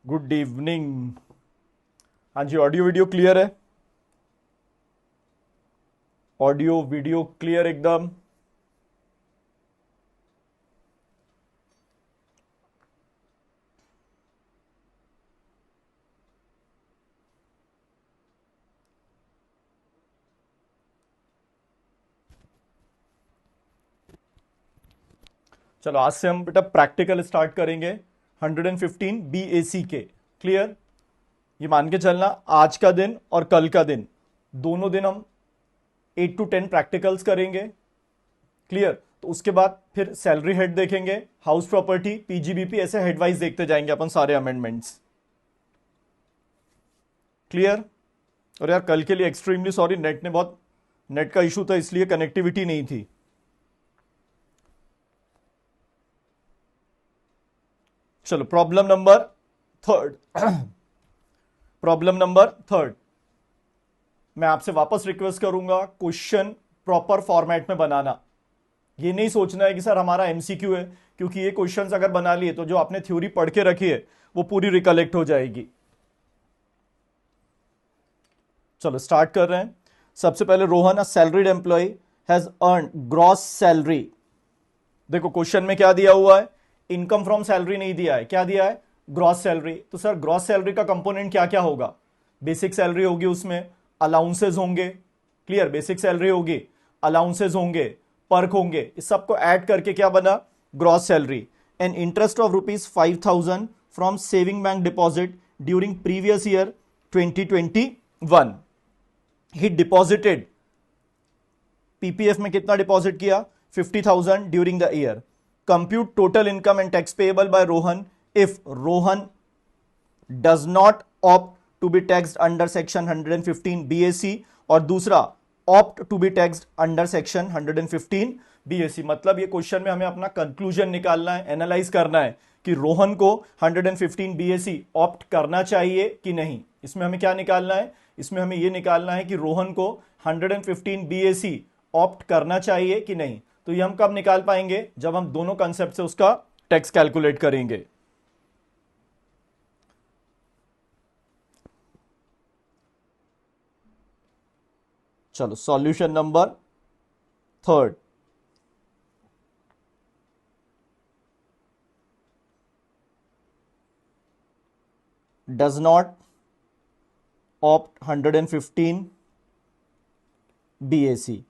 Good evening. हाँ जी, audio video clear है? Audio video clear एकदम। चलो आज से हम बेटा प्रैक्टिकल स्टार्ट करेंगे 115 BAC के। क्लियर? ये मान के चलना आज का दिन और कल का दिन दोनों दिन हम 8 to 10 प्रैक्टिकल्स करेंगे। क्लियर? तो उसके बाद फिर सैलरी हेड देखेंगे, हाउस प्रॉपर्टी, PGBP, ऐसे हेड वाइज देखते जाएंगे अपन सारे अमेंडमेंट्स। क्लियर? और यार कल के लिए एक्सट्रीमली सॉरी, नेट का इशू था इसलिए कनेक्टिविटी नहीं थी। चलो problem number third. Problem number third, मैं आपसे वापस रिक्वेस्ट करूंगा क्वेश्चन प्रॉपर फॉर्मेट में बनाना। ये नहीं सोचना है कि सर हमारा एमसीक्यू है, क्योंकि ये क्वेश्चंस अगर बना लिए तो जो आपने थ्योरी पढ़ के रखी है वो पूरी रिकलेक्ट हो जाएगी। चलो स्टार्ट कर रहे हैं। सबसे पहले Rohan, a salaried employee has earn gross salary. देखो क्वेश्चन में क्या दिया हुआ है, इनकम फ्रॉम सैलरी नहीं दिया है, क्या दिया है? Gross salary. तो सर ग्रॉस सैलरी का कंपोनेंट क्या क्या होगा? बेसिक सैलरी होगी, उसमें अलाउंसेज होंगे। क्लियर? बेसिक सैलरी होगी, अलाउंसेज होंगे, पर्क होंगे, इस सबको ऐड करके क्या बना? Gross salary. An interest of ₹5,000 from saving bank deposit during previous year 2021। He deposited, PPF में कितना डिपॉजिट किया? 50,000 during the year. Compute total income and tax payable bye Rohan if Rohan does not opt to be taxed under section 115 BAC, और दूसरा opt to be taxed under section 115 BAC। मतलब ये question में हमें अपना कंक्लूजन निकालना है, एनालाइज करना है कि रोहन को 115 BAC ऑप्ट करना चाहिए कि नहीं। इसमें हमें क्या निकालना है? इसमें हमें यह निकालना है कि रोहन को 115 BAC ऑप्ट करना चाहिए कि नहीं। तो ये हम कब निकाल पाएंगे? जब हम दोनों कंसेप्ट से उसका टैक्स कैलकुलेट करेंगे। चलो solution number third, does not opt 115 BAC।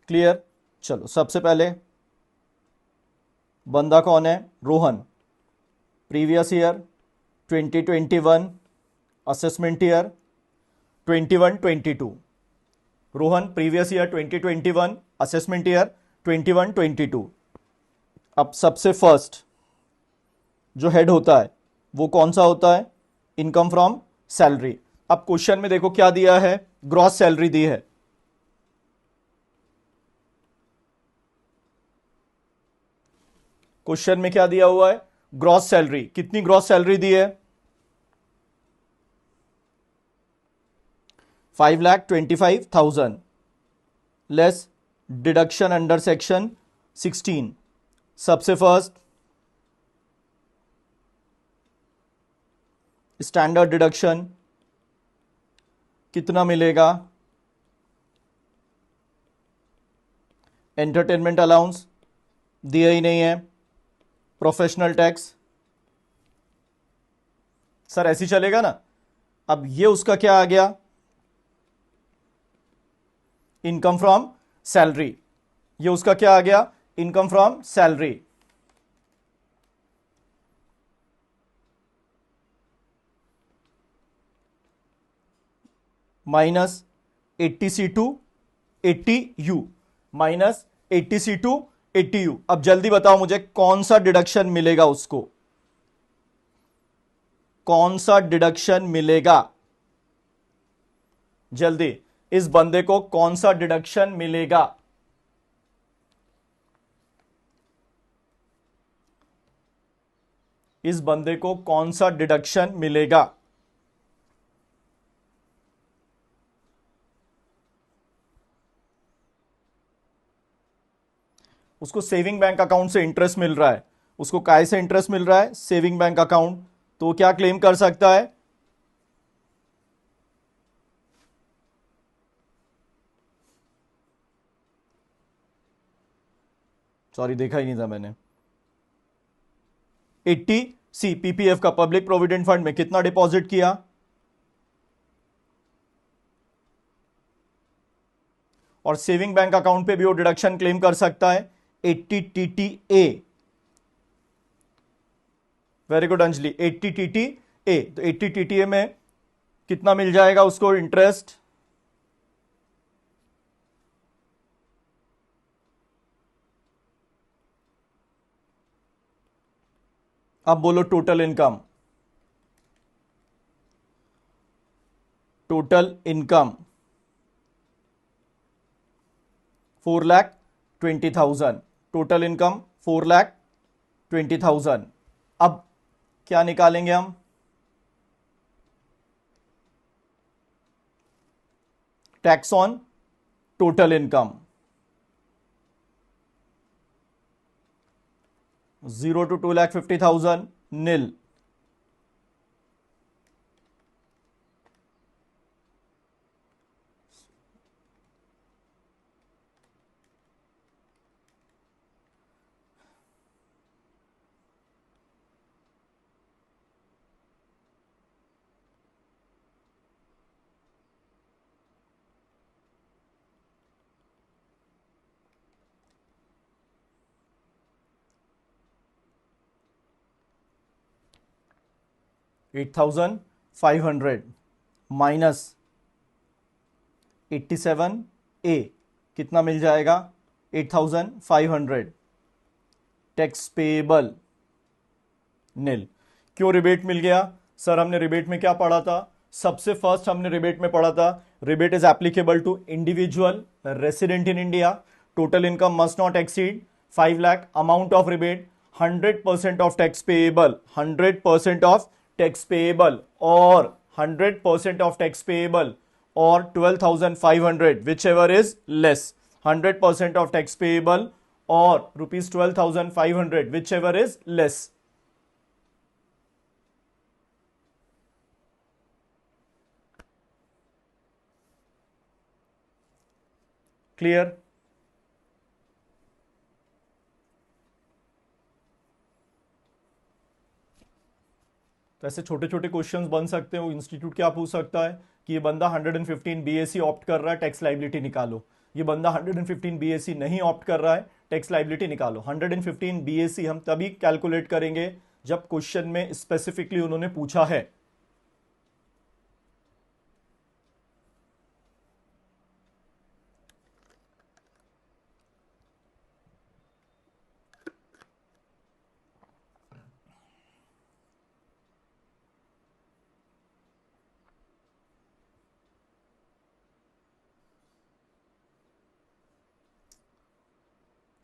Clear? चलो सबसे पहले बंदा कौन है? Rohan. Previous year 2021, assessment year 21-22। Rohan previous year 2021, assessment year 21-22। अब सबसे फर्स्ट जो हेड होता है वो कौन सा होता है? Income from salary. अब क्वेश्चन में देखो क्या दिया है, ग्रॉस सैलरी दी है। क्वेश्चन में क्या दिया हुआ है? Gross salary. कितनी ग्रॉस सैलरी दी है? 5,25,000 लेस डिडक्शन अंडर सेक्शन 16। सबसे फर्स्ट स्टैंडर्ड डिडक्शन कितना मिलेगा? एंटरटेनमेंट अलाउंस दिया ही नहीं है। प्रोफेशनल टैक्स, सर ऐसी चलेगा ना। अब ये उसका क्या आ गया? Income from salary. ये उसका क्या आ गया? Income from salary. Minus 80C to 80U, minus 80C to 80U। अब जल्दी बताओ मुझे कौन सा डिडक्शन मिलेगा उसको? कौन सा डिडक्शन मिलेगा? जल्दी, इस बंदे को कौन सा डिडक्शन मिलेगा? इस बंदे को कौन सा डिडक्शन मिलेगा? उसको सेविंग बैंक अकाउंट से इंटरेस्ट मिल रहा है। उसको काय से इंटरेस्ट मिल रहा है? Saving bank account. तो क्या क्लेम कर सकता है? सॉरी, देखा ही नहीं था मैंने। 80 सी, पीपीएफ का, पब्लिक प्रोविडेंट फंड में कितना डिपॉजिट किया? और सेविंग बैंक अकाउंट पे भी वो डिडक्शन क्लेम कर सकता है, 80 TTA. Very good Anjali, 80 TTA. तो 80 टीटीए में कितना मिल जाएगा उसको इंटरेस्ट? अब बोलो total income. Total income 4,20,000। Total income 4,20,000। अब क्या निकालेंगे हम? Tax on total income, 0 to 2,50,000 nil। $8,500 minus 87A, कितना मिल जाएगा? 8,500। टैक्स पेएबल नील। क्यों रिबेट मिल गया? सर हमने रिबेट में क्या पढ़ा था? सबसे फर्स्ट हमने रिबेट में पढ़ा था, rebate is applicable to individual resident in India, total income must not exceed 5 lakh, amount of rebate 100% of tax payable, 100% of tax payable, और 100% ऑफ टैक्स पेएबल और 12,500 which ever is less, 100% of tax payable और ₹12,500 which ever is less. Clear? तो ऐसे छोटे छोटे questions बन सकते हैं। इंस्टीट्यूट क्या पूछ सकता है कि ये बंदा 115 बीएससी ऑप्ट कर रहा है, टैक्स लाइबिलिटी निकालो। ये बंदा 115 बीएससी नहीं ऑप्ट कर रहा है, टैक्स लाइबिलिटी निकालो। 115 बीएससी हम तभी कैलकुलेट करेंगे जब क्वेश्चन में स्पेसिफिकली उन्होंने पूछा है।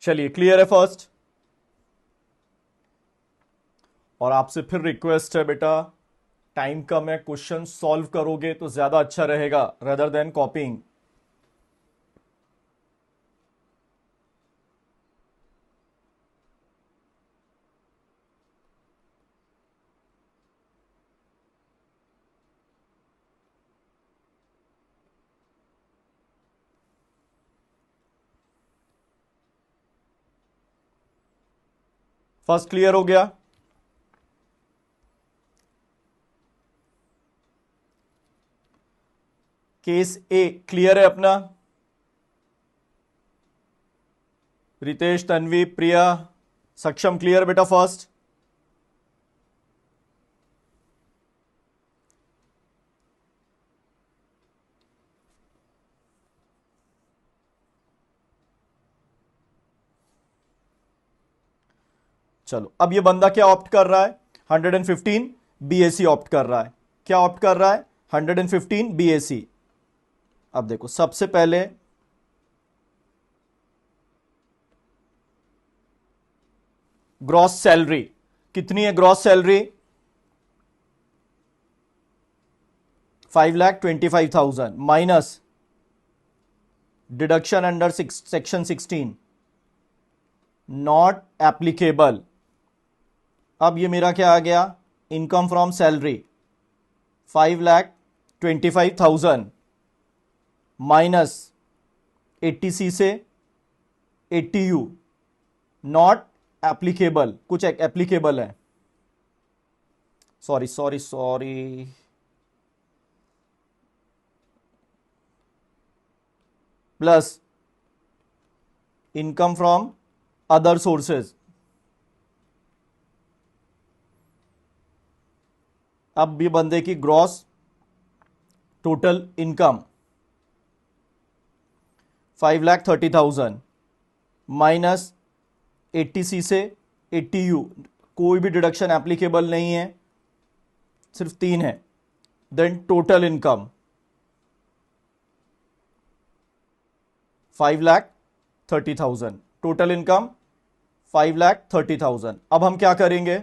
चलिए, क्लियर है फर्स्ट? और आपसे फिर रिक्वेस्ट है बेटा, टाइम कम है, क्वेश्चन सॉल्व करोगे तो ज्यादा अच्छा रहेगा रेदर देन कॉपिंग। फर्स्ट क्लियर हो गया? केस ए क्लियर है अपना? रितेश, तन्वी, प्रिया, सक्षम, क्लियर बेटा फर्स्ट? चलो, अब ये बंदा क्या ऑप्ट कर रहा है? 115 बीएससी ऑप्ट कर रहा है। क्या ऑप्ट कर रहा है? 115 बीएससी। अब देखो, सबसे पहले ग्रॉस सैलरी कितनी है? Gross salary 5,25,000 minus deduction under section 16 not applicable. अब ये मेरा क्या आ गया? Income from salary 5,25,000 minus 80C से 80U नॉट एप्लीकेबल, कुछ एप्लीकेबल है, sorry sorry sorry, plus income from other sources. अब भी बंदे की gross total income 5,30,000 minus 80C से 80U, कोई भी डिडक्शन एप्लीकेबल नहीं है, सिर्फ 3 है। Then total income 5,30,000, total income 5,30,000। अब हम क्या करेंगे,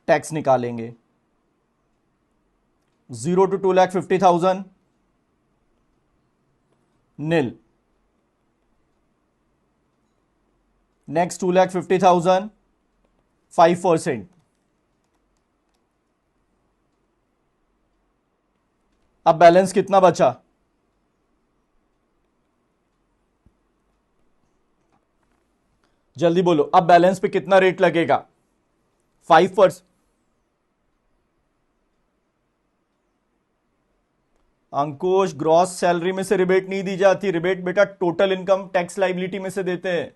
टैक्स निकालेंगे। 0 to 2,50,000 नील, नेक्स्ट 2,50,000 5%। अब बैलेंस कितना बचा, जल्दी बोलो, अब बैलेंस पे कितना रेट लगेगा, 5%। अंकुश, ग्रॉस सैलरी में से रिबेट नहीं दी जाती, रिबेट बेटा टोटल इनकम टैक्स लाइबिलिटी में से देते हैं,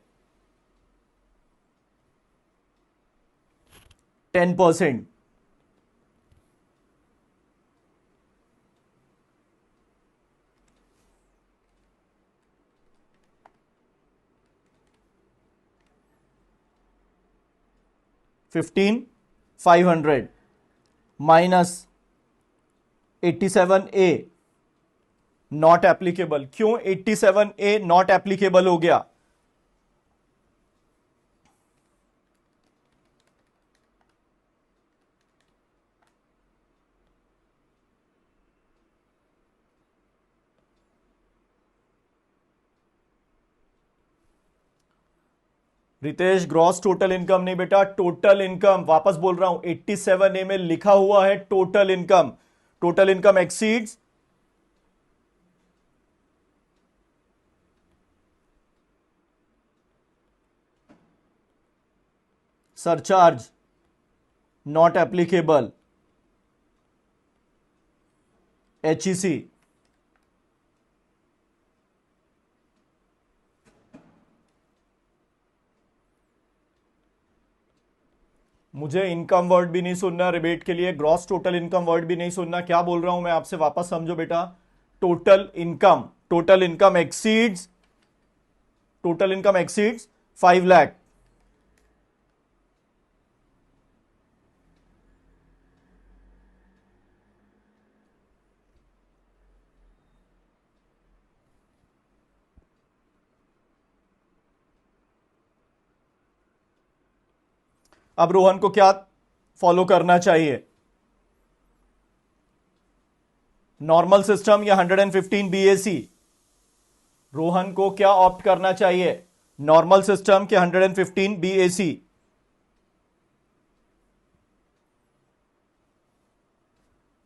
10%। $15,500 माइनस 87A नॉट एप्लीकेबल। क्यों 87A नॉट एप्लीकेबल हो गया, रितेश ग्रॉस टोटल इनकम नहीं बेटा, टोटल इनकम, वापस बोल रहा हूं 87A में लिखा हुआ है total income. Total income exceeds surcharge not applicable, HEC। मुझे इनकम वर्ड भी नहीं सुनना रिबेट के लिए, ग्रॉस टोटल इनकम वर्ड भी नहीं सुनना, क्या बोल रहा हूं मैं आपसे, वापस समझो बेटा। Total income, total income exceeds, total income exceeds 5 lakh. अब रोहन को क्या फॉलो करना चाहिए, नॉर्मल सिस्टम या 115 BAC? रोहन को क्या ऑप्ट करना चाहिए, नॉर्मल सिस्टम के 115 BAC?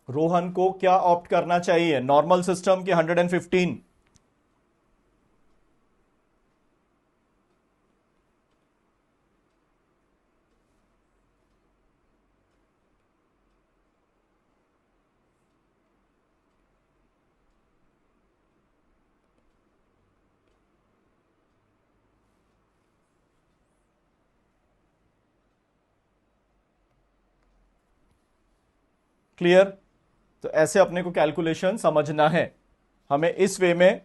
रोहन को क्या ऑप्ट करना चाहिए, नॉर्मल सिस्टम के 115? क्लियर? तो ऐसे अपने को कैलकुलेशन समझना है, हमें इस वे में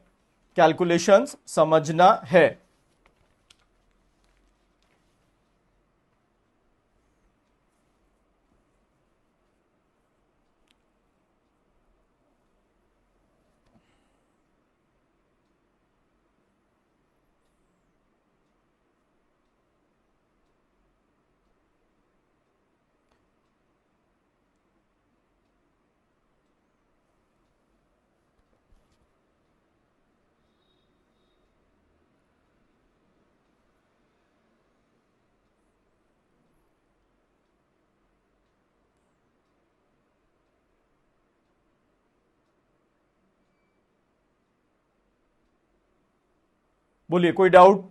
कैलकुलेशंस समझना है। बोलिए, कोई डाउट?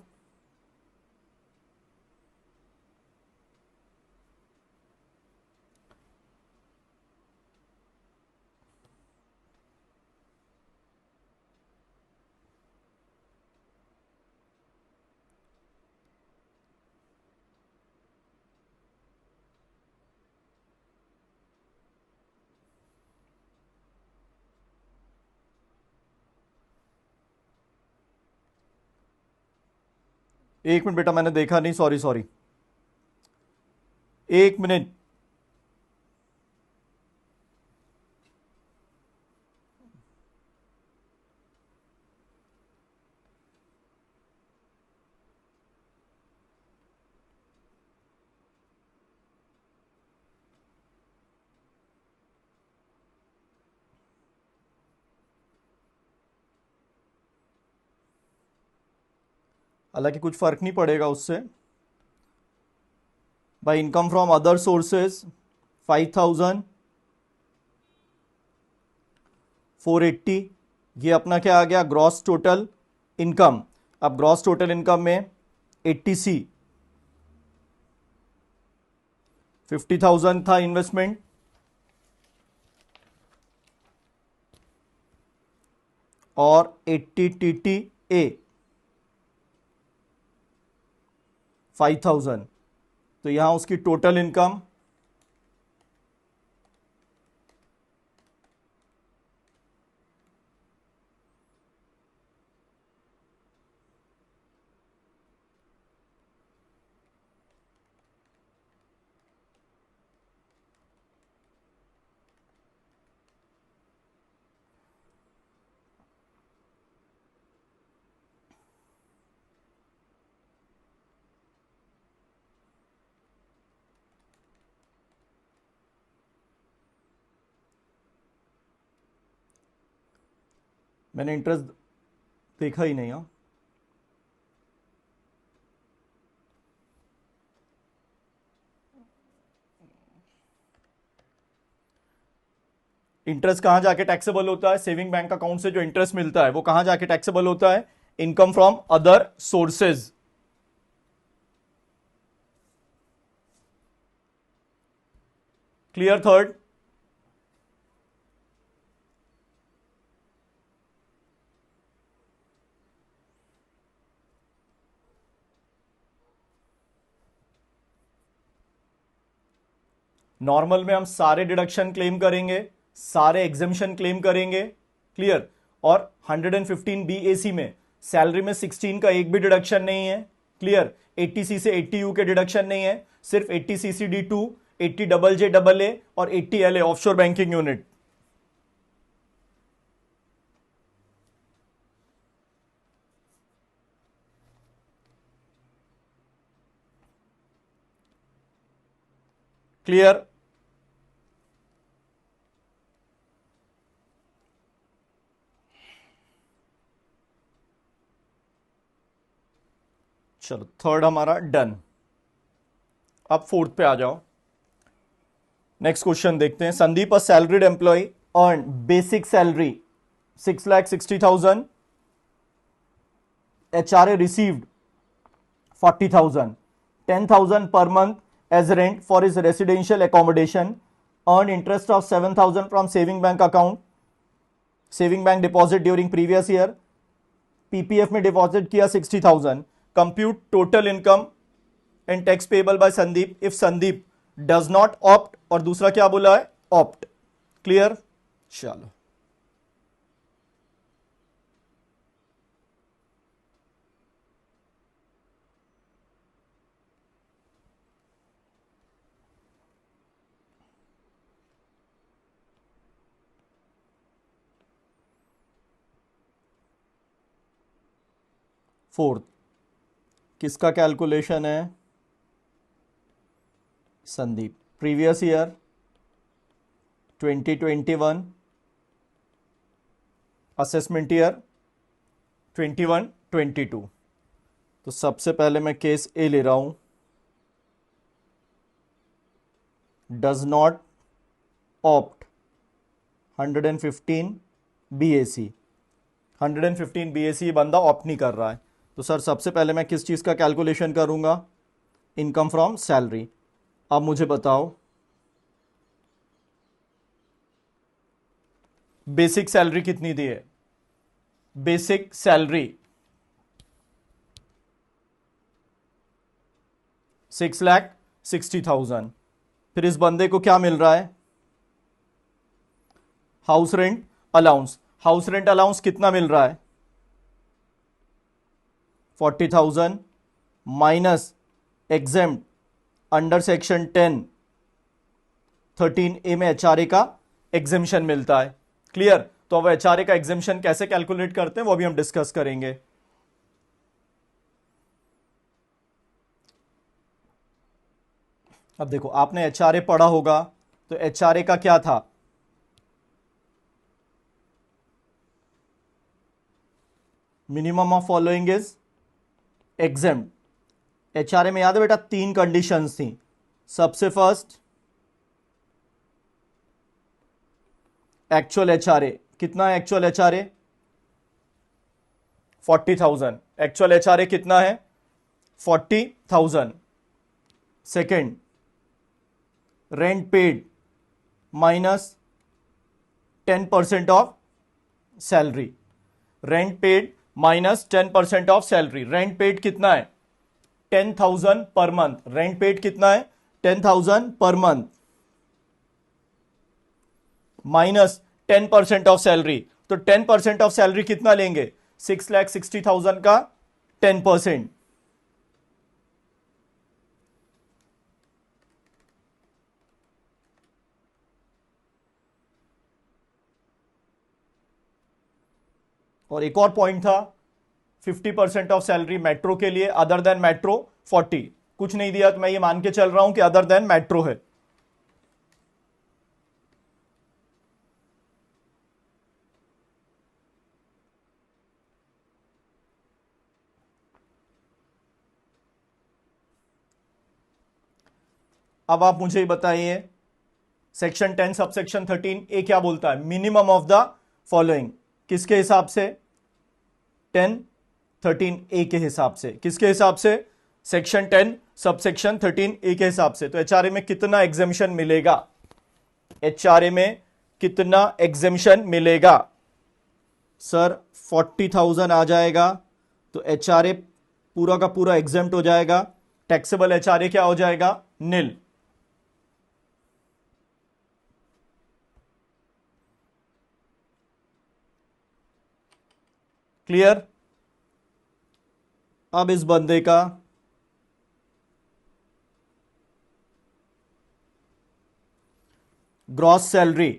एक मिनट बेटा, मैंने देखा नहीं, सॉरी सॉरी, एक मिनट। हालांकि कुछ फर्क नहीं पड़ेगा उससे। By income from other sources 5,480, ये अपना क्या आ गया, ग्रॉस टोटल इनकम। अब ग्रॉस टोटल इनकम में 80C, 50,000 था इन्वेस्टमेंट, और 80 TTA 5,000। तो यहां उसकी टोटल इनकम मैंने इंटरेस्ट देखा ही नहीं। हाँ, इंटरेस्ट कहां जाके टैक्सेबल होता है? सेविंग बैंक अकाउंट से जो इंटरेस्ट मिलता है वो कहां जाके टैक्सेबल होता है? Income from other sources. Clear? Third, normal में हम सारे डिडक्शन क्लेम करेंगे, सारे एग्जेम्पशन क्लेम करेंगे। क्लियर? और 115 BAC में सैलरी में 16 का एक भी डिडक्शन नहीं है। क्लियर? 80C से 80U के डिडक्शन नहीं है, सिर्फ 80CCD2, 80JJAA और 80LA offshore banking unit. Clear? चलो, थर्ड हमारा डन। अब फोर्थ पे आ जाओ। नेक्स्ट क्वेश्चन देखते हैं। Sandeep, a salaried employee earn basic salary 6,60,000, HRA received 40,000, 10,000 per month as rent for his residential accommodation, earned interest of 7,000 from saving bank account, saving bank deposit during previous year, PPF में deposit किया 60,000। Compute total income and tax payable by Sandeep if Sandeep does not opt, और दूसरा क्या बोला है? Opt. Clear? चलो, fourth किसका calculation है? Sandeep. Previous year 2021, assessment year 21-22। तो सबसे पहले मैं केस ए ले रहा हूं, does not opt 115 BAC। 115 BAC बंदा ऑप्ट नहीं कर रहा है, तो सर सबसे पहले मैं किस चीज़ का कैलकुलेशन करूंगा? Income from salary. अब मुझे बताओ बेसिक सैलरी कितनी दी है? Basic salary 6,60,000। फिर इस बंदे को क्या मिल रहा है? House rent allowance. House rent allowance कितना मिल रहा है? 40,000 minus exempt under section 10 13A में एचआरए का एग्जेम्पशन मिलता है। क्लियर? तो अब एचआरए का एग्जेम्पशन कैसे कैलकुलेट करते हैं वो भी हम डिस्कस करेंगे। अब देखो आपने एचआरए पढ़ा होगा, तो एचआरए का क्या था? Minimum of following is exempt. HRA में याद है बेटा 3 कंडीशंस थी। सबसे फर्स्ट एक्चुअल एचआरए। कितना है एक्चुअल एचआरए? 40,000। एक्चुअल एचआरए कितना है? 40,000। Second rent paid minus 10% of salary. Rent paid minus 10% of salary. Rent paid कितना है? 10,000 पर मंथ। रेंट पेड कितना है? 10,000 per month minus 10% of salary. तो 10% ऑफ सैलरी कितना लेंगे? 6,60,000 का 10%। और एक और पॉइंट था 50% ऑफ सैलरी मेट्रो के लिए, अदर देन मेट्रो 40। कुछ नहीं दिया तो मैं ये मान के चल रहा हूं कि अदर देन मेट्रो है। अब आप मुझे बताइए सेक्शन 10 सबसेक्शन 13 ए क्या बोलता है? Minimum of the following. किसके हिसाब से? 10 13 ए के हिसाब से। किसके हिसाब से? सेक्शन 10 सबसेक्शन 13 ए के हिसाब से। तो एचआरए में कितना एग्जेम्पशन मिलेगा? एचआरए में कितना एग्जेम्पशन मिलेगा? सर 40,000 आ जाएगा तो एचआरए पूरा का पूरा एग्जेम्प्ट हो जाएगा। टैक्सेबल एचआरए क्या हो जाएगा? निल। क्लियर? अब इस बंदे का gross salary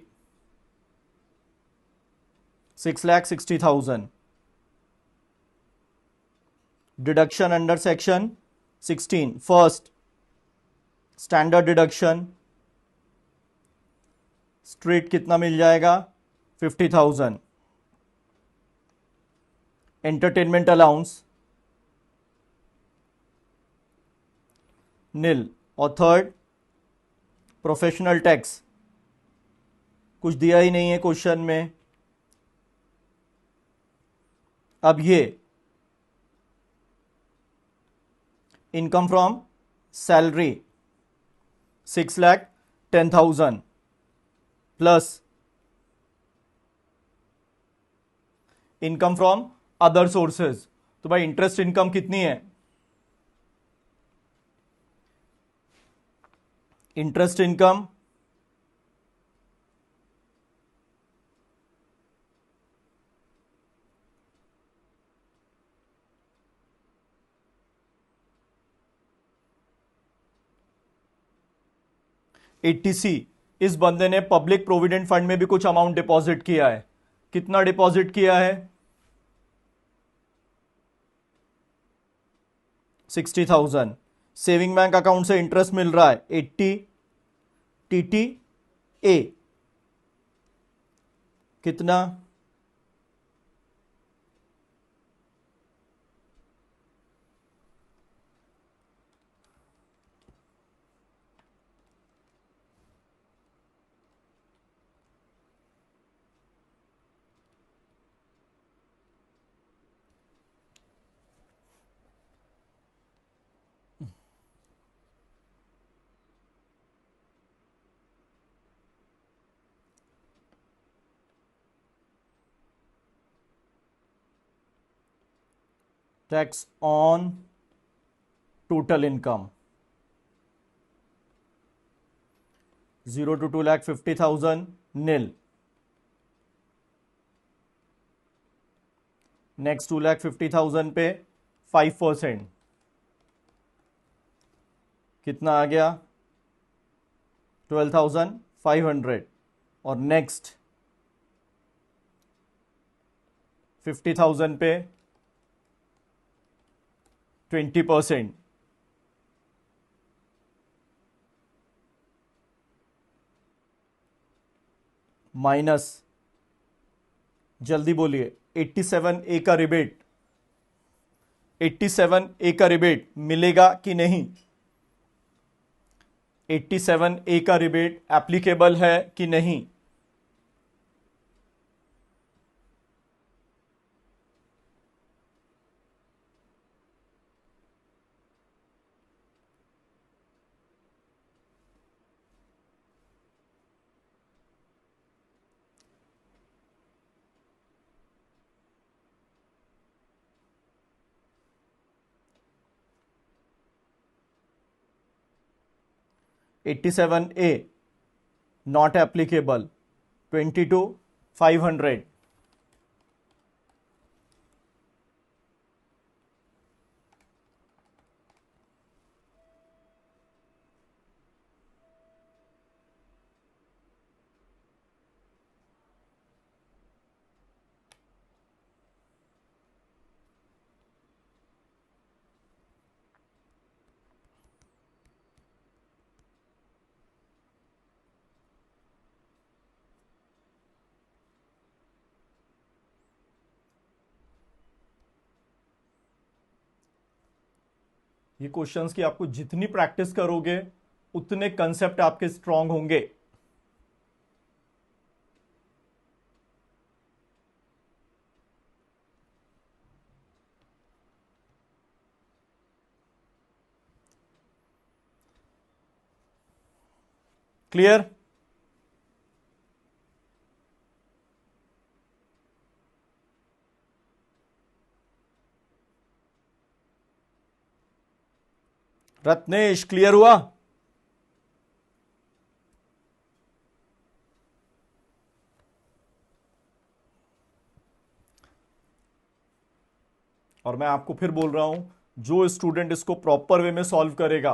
6,60,000। Deduction under section 16। First standard deduction straight कितना मिल जाएगा? 50,000। एंटरटेनमेंट अलाउंस निल। और थर्ड प्रोफेशनल टैक्स कुछ दिया ही नहीं है क्वेश्चन में। अब ये income from salary 6,10,000 plus income from other sources. तो भाई इंटरेस्ट इनकम कितनी है? Interest income 80C। इस बंदे ने पब्लिक प्रोविडेंट फंड में भी कुछ अमाउंट डिपॉजिट किया है। कितना डिपॉजिट किया है? 60,000। सेविंग बैंक अकाउंट से इंटरेस्ट मिल रहा है 80। TTA कितना? Tax on total income 0 to 2,50,000 nil. Next 2,50,000 पे 5%, कितना आ गया 12,500. और नेक्स्ट 50,000 पे 20%, माइनस, जल्दी बोलिए, 87A का रिबेट, 87A का रिबेट मिलेगा कि नहीं? 87A का रिबेट एप्लीकेबल है कि नहीं? $87A not applicable, 22,500. ये क्वेश्चंस की आपको जितनी प्रैक्टिस करोगे उतने कंसेप्ट आपके स्ट्रांग होंगे. क्लियर? रत्नेश क्लियर हुआ? और मैं आपको फिर बोल रहा हूं, जो स्टूडेंट इसको प्रॉपर वे में सॉल्व करेगा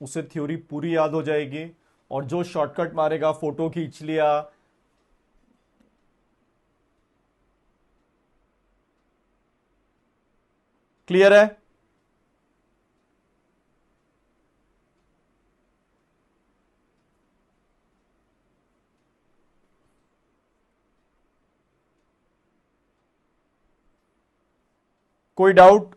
उसे थ्योरी पूरी याद हो जाएगी, और जो शॉर्टकट मारेगा, फोटो खींच लिया, क्लियर है? कोई डाउट?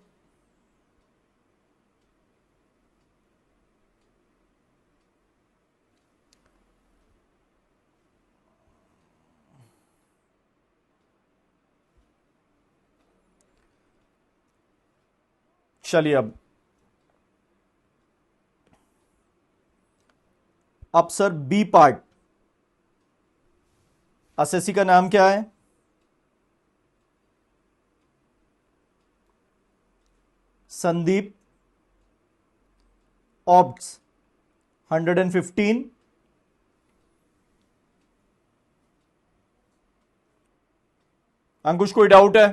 चलिए, अब सर बी पार्ट, एसएससी का नाम क्या है? संदीप ऑब्स 115. अंकुश कोई डाउट है?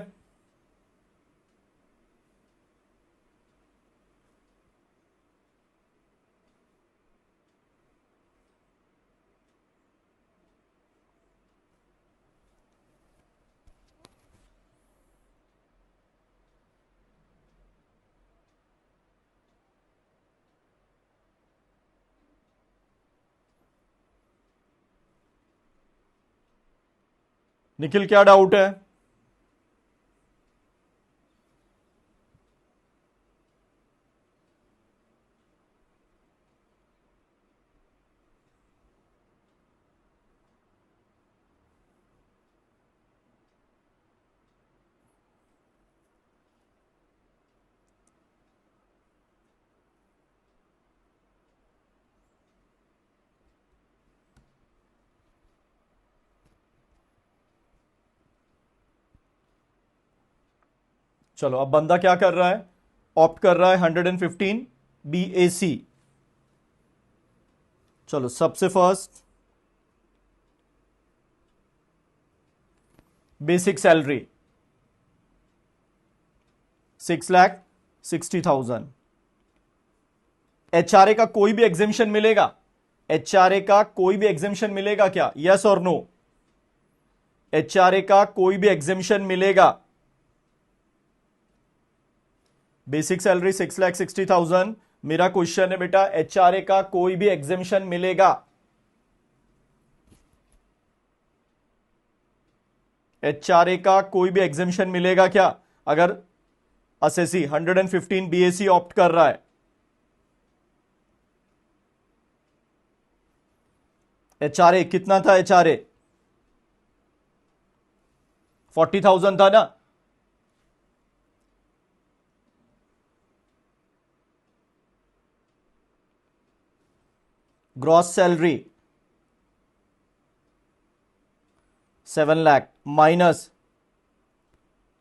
निखिल क्या डाउट है? चलो अब बंदा क्या कर रहा है, ऑप्ट कर रहा है 115 BAC। चलो सबसे फर्स्ट बेसिक सैलरी 6,60,000। HRA का कोई भी एग्जेम्पशन मिलेगा, HRA का कोई भी एग्जेम्पशन मिलेगा क्या, यस और नो? HRA का कोई भी एग्जेम्पशन मिलेगा? बेसिक सैलरी 6,60,000, मेरा क्वेश्चन है बेटा HRA का कोई भी एग्जेम्पशन मिलेगा? HRA का कोई भी एग्जेम्पशन मिलेगा क्या अगर असेसी 115 BAC ऑप्ट कर रहा है? HRA कितना था? HRA 40,000 था ना? Gross salary 7 lakh minus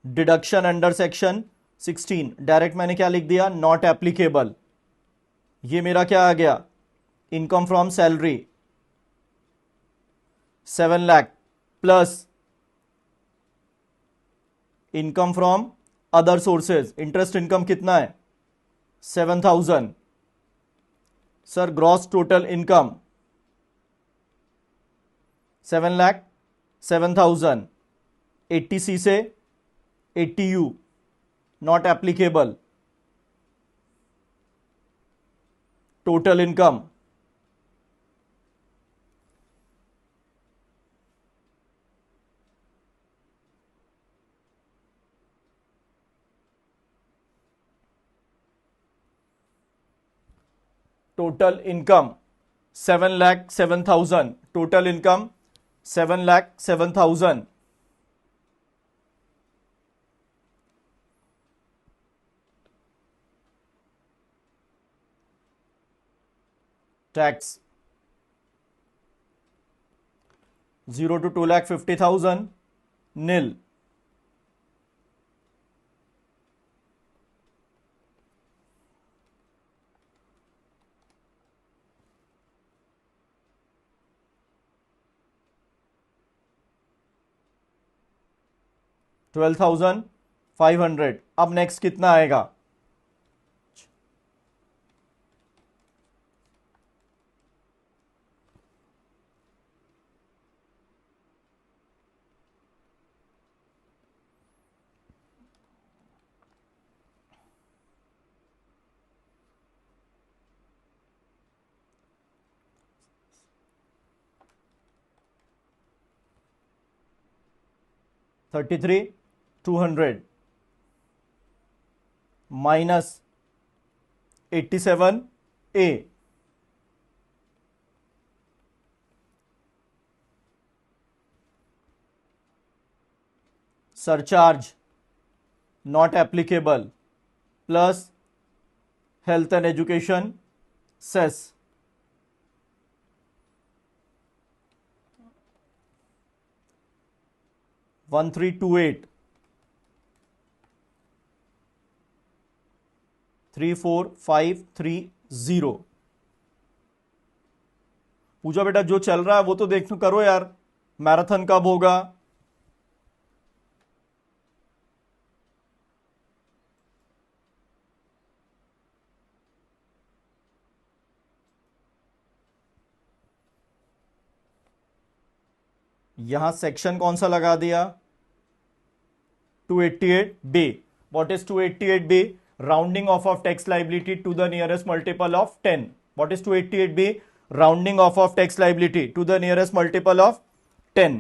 deduction under section 16, direct मैंने क्या लिख दिया, नॉट एप्लीकेबल। ये मेरा क्या आ गया, income from salary 7 lakh plus income from other sources, interest income कितना है 7,000। Sir gross total income 7 lakh 7,000, 80C से 80U not applicable. Total income total income 7,07,000, total income 7,07,000। Tax 0 to 2,50,000 nil। $12,500। अब नेक्स्ट कितना आएगा, $33,200 minus 87A, surcharge not applicable plus health and education cess 1328 34,530। Pooja बेटा जो चल रहा है वो तो देख करो यार, मैराथन कब होगा? यहां सेक्शन कौन सा लगा दिया, 288B। What is 288B? Rounding off tax liability to the nearest multiple of 10। What is 288B? Rounding off tax liability to the nearest multiple of 10।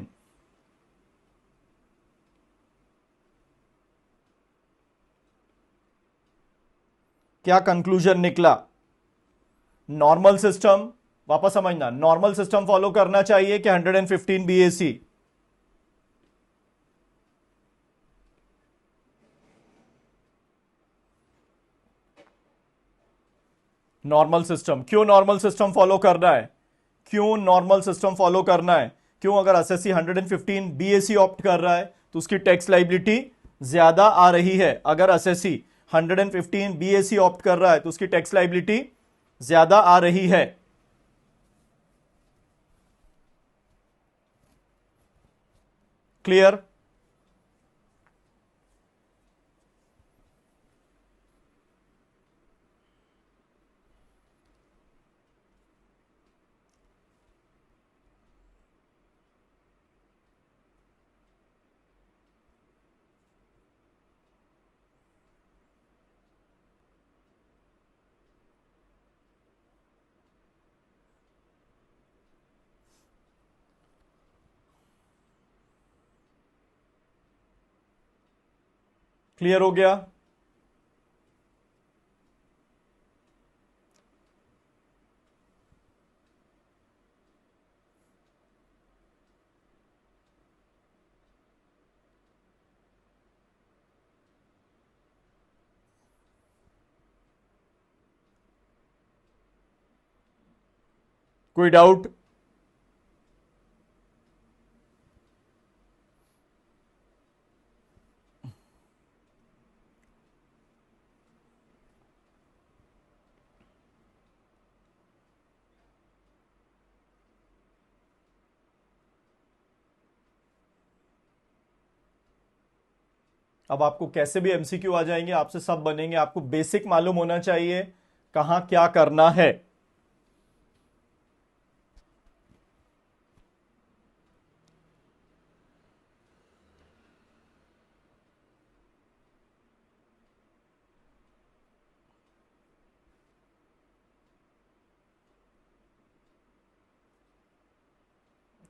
क्या कंक्लूजन निकला? नॉर्मल सिस्टम, वापस समझना, नॉर्मल सिस्टम फॉलो करना चाहिए कि 115 BAC? Normal system. क्यों normal system follow करना है? क्यों नॉर्मल सिस्टम फॉलो करना है? क्यों? अगर एसएससी 115 BAC ऑप्ट कर रहा है तो उसकी टैक्स लाइबिलिटी ज्यादा आ रही है, अगर असेसी 115 बीएसी ऑप्ट कर रहा है तो उसकी टैक्स लाइबिलिटी ज्यादा आ रही है। क्लियर? क्लियर हो गया? कोई डाउट? अब आपको कैसे भी एमसीक्यू आ जाएंगे, आपसे सब बनेंगे, आपको बेसिक मालूम होना चाहिए कहां क्या करना है।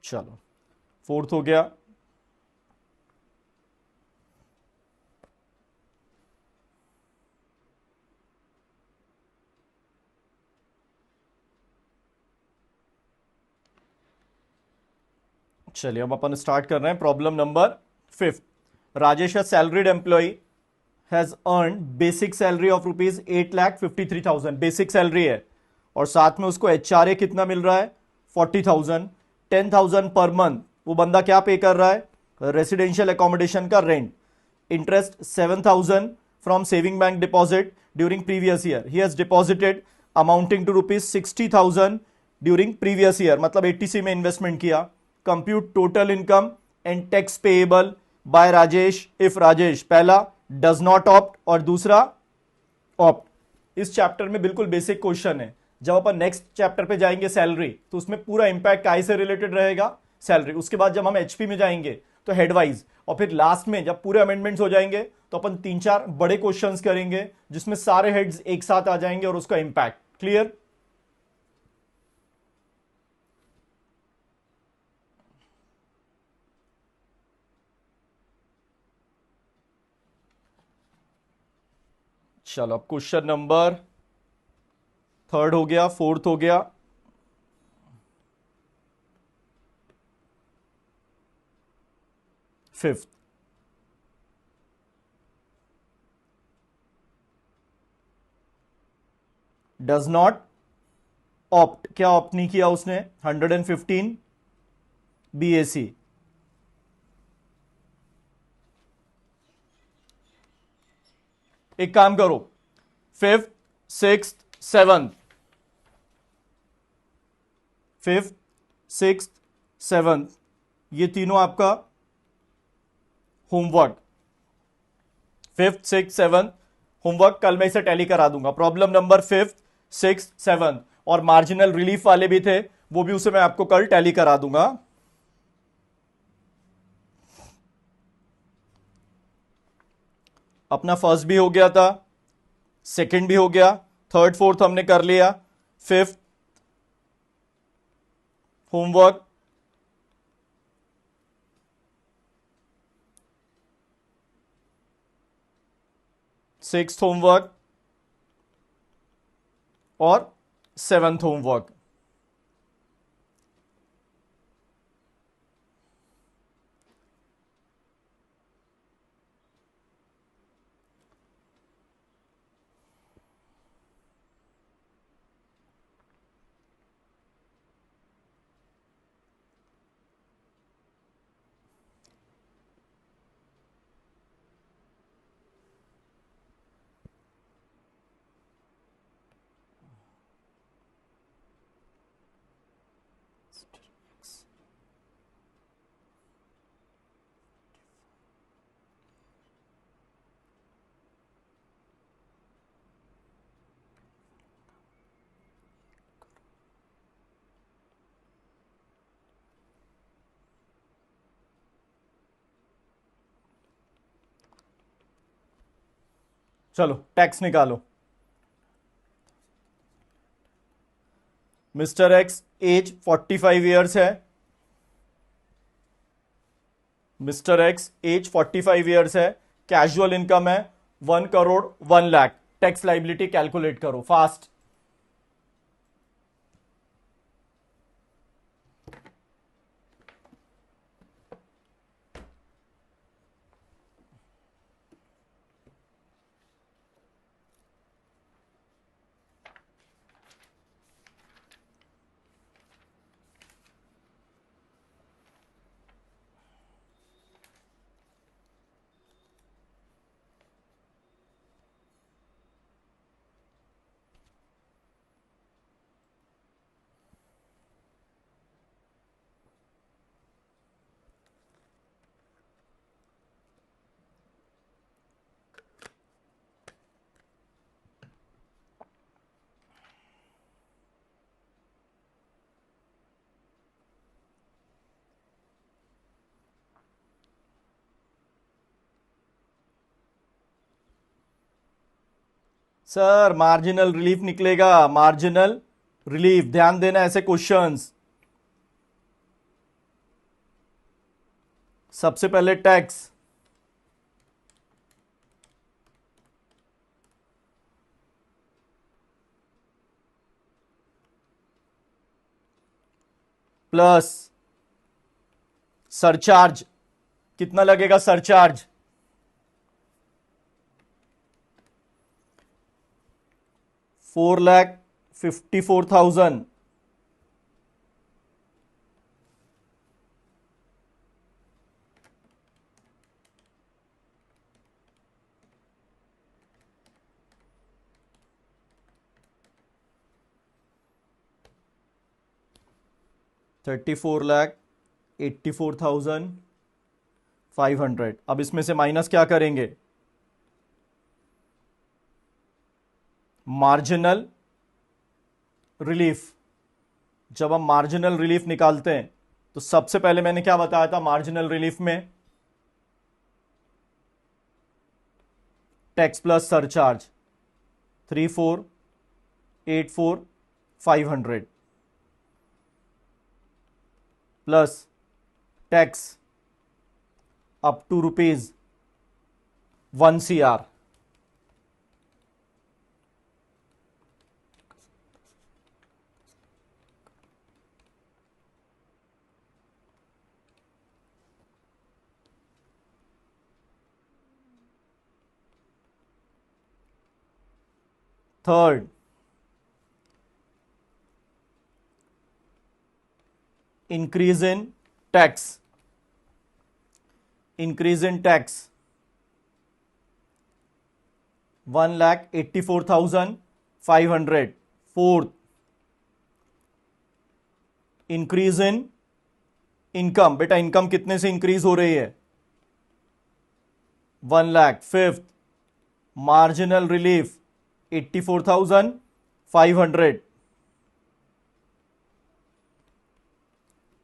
चलो, फोर्थ हो गया। चलिए अब अपन स्टार्ट कर रहे हैं प्रॉब्लम नंबर फिफ्थ। राजेश है salaried employee, has earn basic salary of ₹8,53,000, basic salary है, और साथ में उसको एचआरए कितना मिल रहा है? 40,000। 10,000 पर मंथ वो बंदा क्या पे कर रहा है? रेसिडेंशियल एकोमोडेशन का rent. Interest 7,000 from saving bank deposit during previous year, he has deposited amounting to ₹60,000 during previous year, मतलब 80सी में इन्वेस्टमेंट किया। Compute total income and tax payable by Rajesh if Rajesh, पहला डज नॉट ऑप्ट और दूसरा opt. इस chapter में बिल्कुल बेसिक क्वेश्चन है। जब अपन नेक्स्ट चैप्टर पे जाएंगे सैलरी, तो उसमें पूरा इंपैक्ट काय से रिलेटेड रहेगा? सैलरी। उसके बाद जब हम एचपी में जाएंगे तो हेडवाइज, और फिर लास्ट में जब पूरे अमेंडमेंट्स हो जाएंगे तो अपन 3-4 बड़े क्वेश्चंस करेंगे जिसमें सारे हेड्स एक साथ आ जाएंगे और उसका इंपैक्ट। क्लियर? चलो अब क्वेश्चन नंबर थर्ड हो गया, फोर्थ हो गया, फिफ्थ। डज नॉट ऑप्ट, क्या ऑप्ट नहीं किया उसने? 115 बीएसी। एक काम करो, fifth, six, seventh, fifth, six, seventh, ये तीनों आपका homework. Fifth, six, seventh homework कल मैं इसे टैली करा दूंगा। Problem number fifth, six, seventh और मार्जिनल रिलीफ वाले भी थे, वो भी उसे मैं आपको कल टैली करा दूंगा। अपना फर्स्ट भी हो गया था, सेकंड भी हो गया, थर्ड फोर्थ हमने कर लिया। फिफ्थ होमवर्क, सिक्स्थ होमवर्क और सेवंथ होमवर्क। चलो टैक्स निकालो। मिस्टर एक्स एज 45 ईयर्स है। मिस्टर एक्स एज 45 ईयर्स है। कैजुअल इनकम है 1 crore 1 lakh. Tax liability calculate करो फास्ट। सर मार्जिनल रिलीफ निकलेगा, मार्जिनल रिलीफ। ध्यान देना ऐसे क्वेश्चंस। सबसे पहले टैक्स, प्लस सरचार्ज। कितना लगेगा सरचार्ज? 4,54,000। $34,84,500। अब इसमें से माइनस क्या करेंगे? Marginal relief. जब हम मार्जिनल रिलीफ निकालते हैं तो सबसे पहले मैंने क्या बताया था? मार्जिनल रिलीफ में tax plus surcharge 34,84,500 plus tax up to ₹1 CR। Third, increase in tax, increase in tax 1,84,500। Fourth, increase in income. बेटा इनकम कितने से इंक्रीज हो रही है? 1 lakh. Fifth, marginal relief 84,500।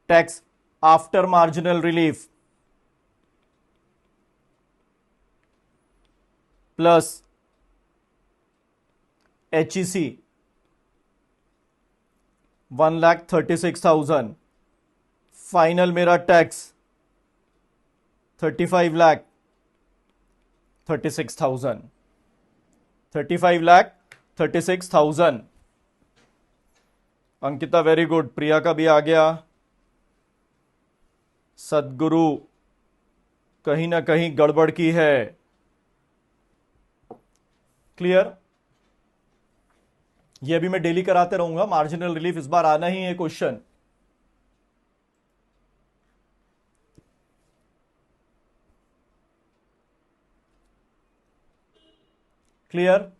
Tax after marginal relief plus HEC 1,36,000। Final मेरा tax 35,36,000। 35,36,000। Ankita very good. Priya का भी आ गया। सदगुरु कहीं ना कहीं गड़बड़ की है। क्लियर? ये भी मैं डेली कराते रहूंगा। मार्जिनल रिलीफ इस बार आना ही है क्वेश्चन। क्लियर?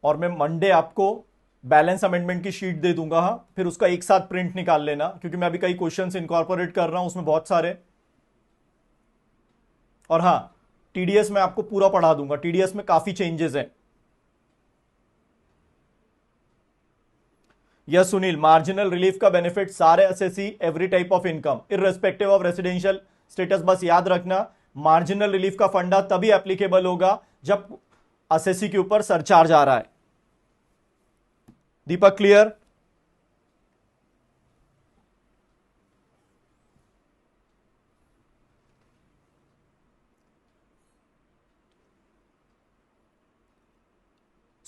और मैं मंडे आपको बैलेंस अमेंडमेंट की शीट दे दूंगा, हाँ, फिर उसका एक साथ प्रिंट निकाल लेना, क्योंकि मैं अभी कई क्वेश्चंस इनकॉर्पोरेट कर रहा हूं उसमें बहुत सारे। और हाँ, टीडीएस में आपको पूरा पढ़ा दूंगा, टीडीएस में काफी चेंजेस हैं। यस सुनील, मार्जिनल रिलीफ का बेनिफिट सारे SSC every type of income irrespective of residential status. बस याद रखना, मार्जिनल रिलीफ का फंडा तभी एप्लीकेबल होगा जब एसएससी के ऊपर सरचार्ज आ रहा है। दीपक क्लियर?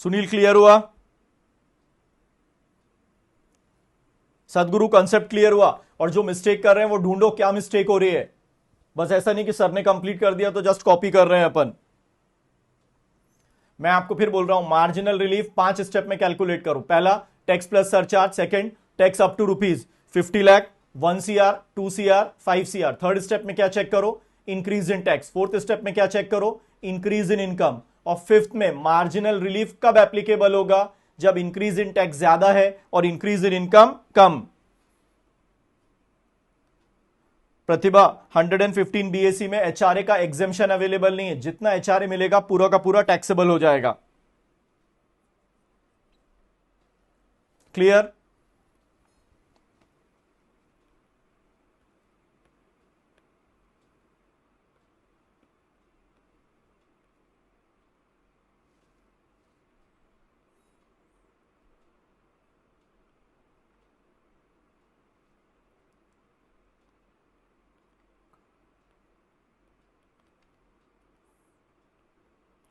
सुनील क्लियर हुआ? सदगुरु कंसेप्ट क्लियर हुआ? और जो मिस्टेक कर रहे हैं वो ढूंढो क्या मिस्टेक हो रही है। बस ऐसा नहीं कि सर ने कंप्लीट कर दिया तो जस्ट कॉपी कर रहे हैं अपन। मैं आपको फिर बोल रहा हूं, मार्जिनल रिलीफ 5 स्टेप में कैलकुलेट करो। पहला, tax plus surcharge. Second, tax up to rupees 50 lakh, 1 CR, 2 CR, 5 CR। Third step में क्या चेक करो? Increase in tax. Fourth step में क्या चेक करो? Increase in income. और फिफ्थ में मार्जिनल रिलीफ कब एप्लीकेबल होगा? जब इंक्रीज इन टैक्स ज्यादा है और इंक्रीज इन इनकम कम। प्रतिभा, 115 बीएससी में एचआरए का एग्जेम्पशन अवेलेबल नहीं है। जितना एचआरए मिलेगा पूरा का पूरा टैक्सेबल हो जाएगा। क्लियर?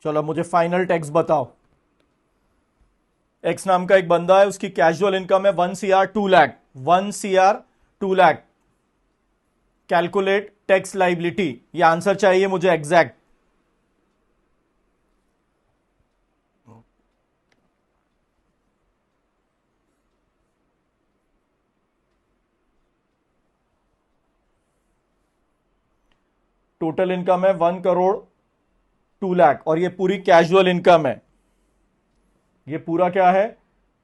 चलो मुझे फाइनल टैक्स बताओ। एक्स नाम का एक बंदा है, उसकी कैजुअल इनकम है 1 CR 2 lakh. 1 CR 2 lakh. Calculate tax liability. ये आंसर चाहिए मुझे एग्जैक्ट। टोटल इनकम है 1 करोड़ 2 लाख और ये पूरी कैजुअल इनकम है। ये पूरा क्या है?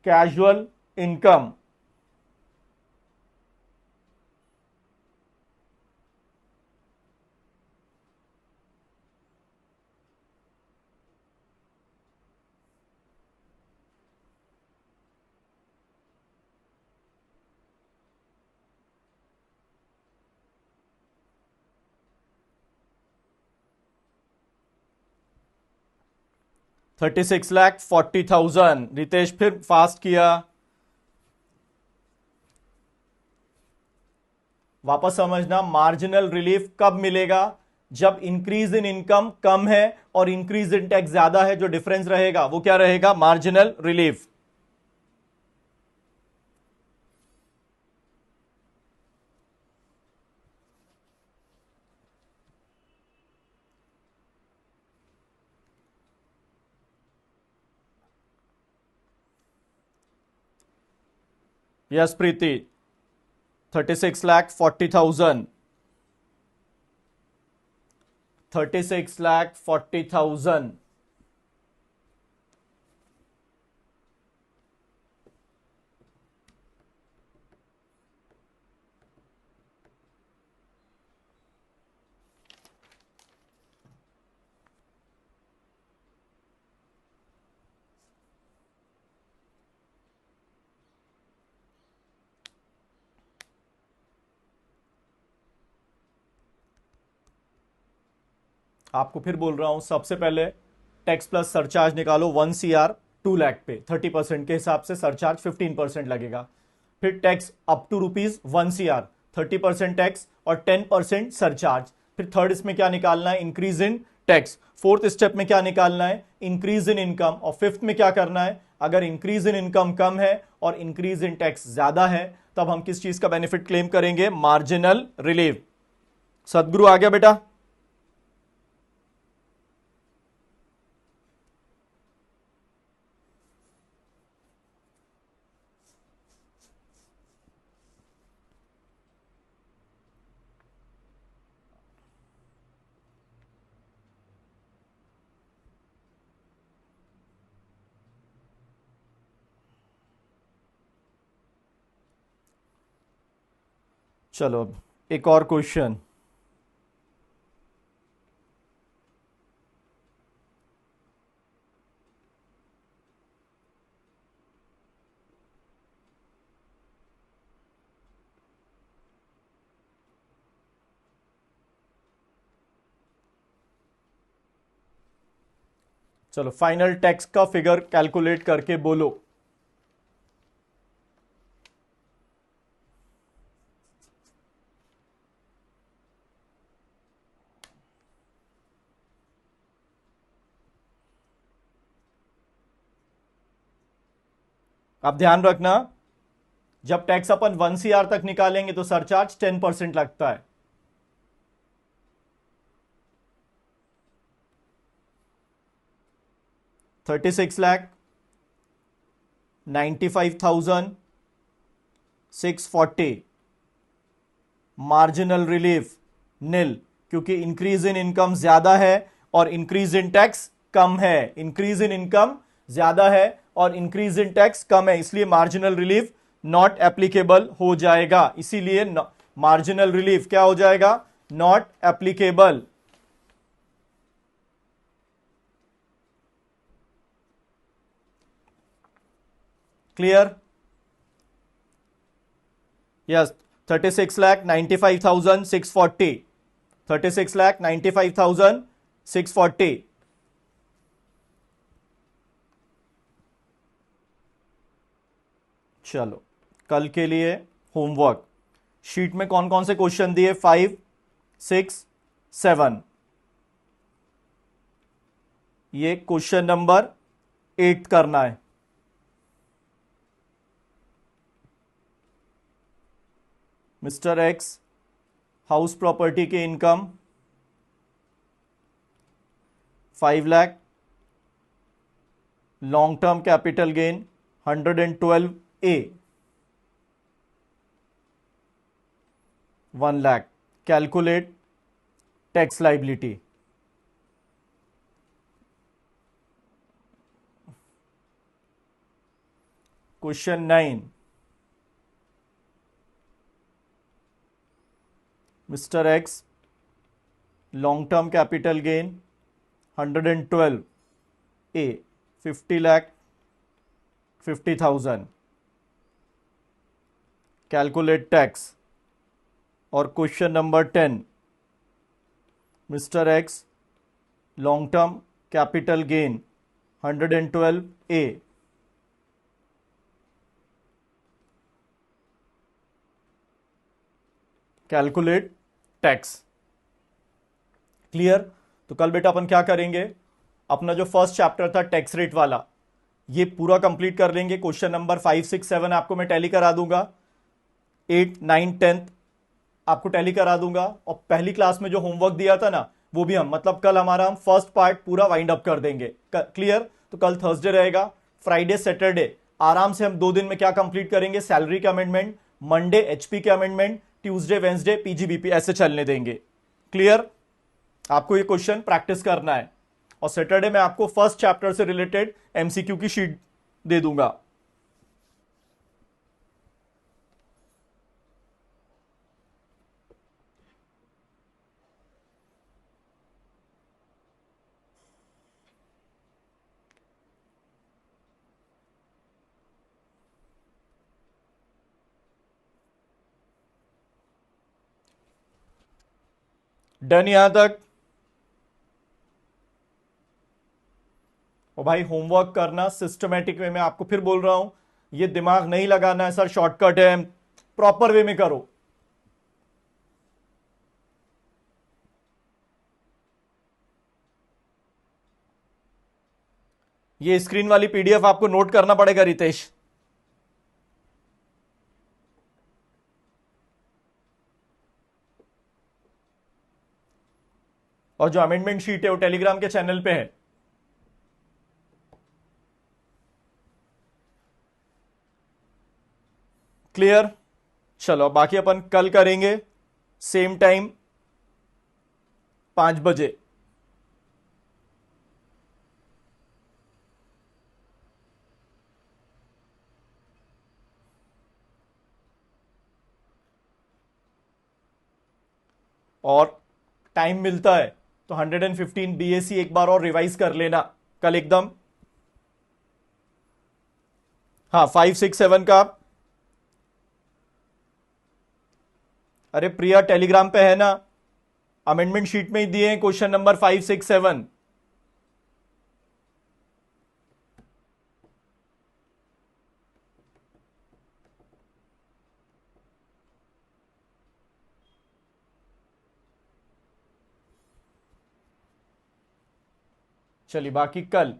Casual income. $36,40,000। रितेश फिर फास्ट किया। वापस समझना, मार्जिनल रिलीफ कब मिलेगा? जब इंक्रीज इन इनकम कम है और इंक्रीज इन टैक्स ज्यादा है। जो डिफरेंस रहेगा वो क्या रहेगा? Marginal relief. यस प्रीति, 36,40,000। 36,40,000। आपको फिर बोल रहा हूं, सबसे पहले टैक्स प्लस सरचार्ज निकालो 1 CR 2 लाख पे। 30% के हिसाब से सरचार्ज 15% लगेगा। फिर tax up to ₹1 CR, 30% tax और 10% सरचार्ज। फिर थर्ड इसमें क्या निकालना है? Increase in tax. Fourth step में क्या निकालना है? Increase in income. और फिफ्थ में क्या करना है? अगर इंक्रीज इन इनकम कम है और इंक्रीज इन टैक्स ज्यादा है, तब हम किस चीज का बेनिफिट क्लेम करेंगे? Marginal relief. सदगुरु आ गया बेटा? चलो अब एक और क्वेश्चन। चलो फाइनल टैक्स का फिगर कैलकुलेट करके बोलो। आप ध्यान रखना, जब टैक्स अपन 1 CR तक निकालेंगे तो सरचार्ज 10% लगता है। $36,95,640 मार्जिनल रिलीफ नील, क्योंकि इंक्रीज इन इनकम ज्यादा है और इंक्रीज इन टैक्स कम है। इंक्रीज इन इनकम ज्यादा है और इंक्रीज इन टैक्स कम है, इसलिए मार्जिनल रिलीफ नॉट एप्लीकेबल हो जाएगा। इसीलिए मार्जिनल रिलीफ क्या हो जाएगा? Not applicable. क्लियर? यस। 36,95,640। 36,95,640। चलो कल के लिए होमवर्क, शीट में कौन कौन से क्वेश्चन दिए? 5, 6, 7। ये क्वेश्चन नंबर 8 करना है। मिस्टर एक्स हाउस प्रॉपर्टी की income 5 lakh, long term capital gain 112A 1 lakh. Calculate tax liability. Question 9, mister X long term capital gain 112A 50 lakh 50,000। Calculate tax. और question number 10, mister X long term capital gain 112A calculate tax. Clear? तो कल बेटा अपन क्या करेंगे, अपना जो first chapter था टैक्स रेट वाला, ये पूरा कंप्लीट कर लेंगे। क्वेश्चन नंबर 5, 6, 7 आपको मैं टैली करा दूंगा। 8, 9, 10 आपको टैली करा दूंगा। और पहली क्लास में जो होमवर्क दिया था ना, वो भी हम मतलब कल हमारा हम फर्स्ट पार्ट पूरा वाइंड अप कर देंगे। क्लियर? तो कल थर्सडे रहेगा। फ्राइडे सैटरडे आराम से हम 2 दिन में क्या कंप्लीट करेंगे? सैलरी के अमेंडमेंट, मंडे एचपी के अमेंडमेंट, ट्यूसडे वेंसडे पीजीबीपी, ऐसे चलने देंगे। क्लियर? आपको ये क्वेश्चन प्रैक्टिस करना है। और सैटरडे में आपको फर्स्ट चैप्टर से रिलेटेड एमसीक्यू की शीट दे दूंगा। डन यहां तक? और भाई होमवर्क करना सिस्टमेटिक वे में, आपको फिर बोल रहा हूं, ये दिमाग नहीं लगाना है सर शॉर्टकट है, प्रॉपर वे में करो। ये स्क्रीन वाली पीडीएफ आपको नोट करना पड़ेगा रितेश। और जो अमेंडमेंट शीट है वो टेलीग्राम के चैनल पे है। क्लियर? चलो बाकी अपन कल करेंगे सेम टाइम 5 बजे। और टाइम मिलता है तो 115 बीएसी एक बार और रिवाइज कर लेना कल एकदम। हाँ 567 का। अरे प्रिया टेलीग्राम पे है ना, अमेंडमेंट शीट में ही दिए हैं क्वेश्चन नंबर 567। चलिए बाकी कल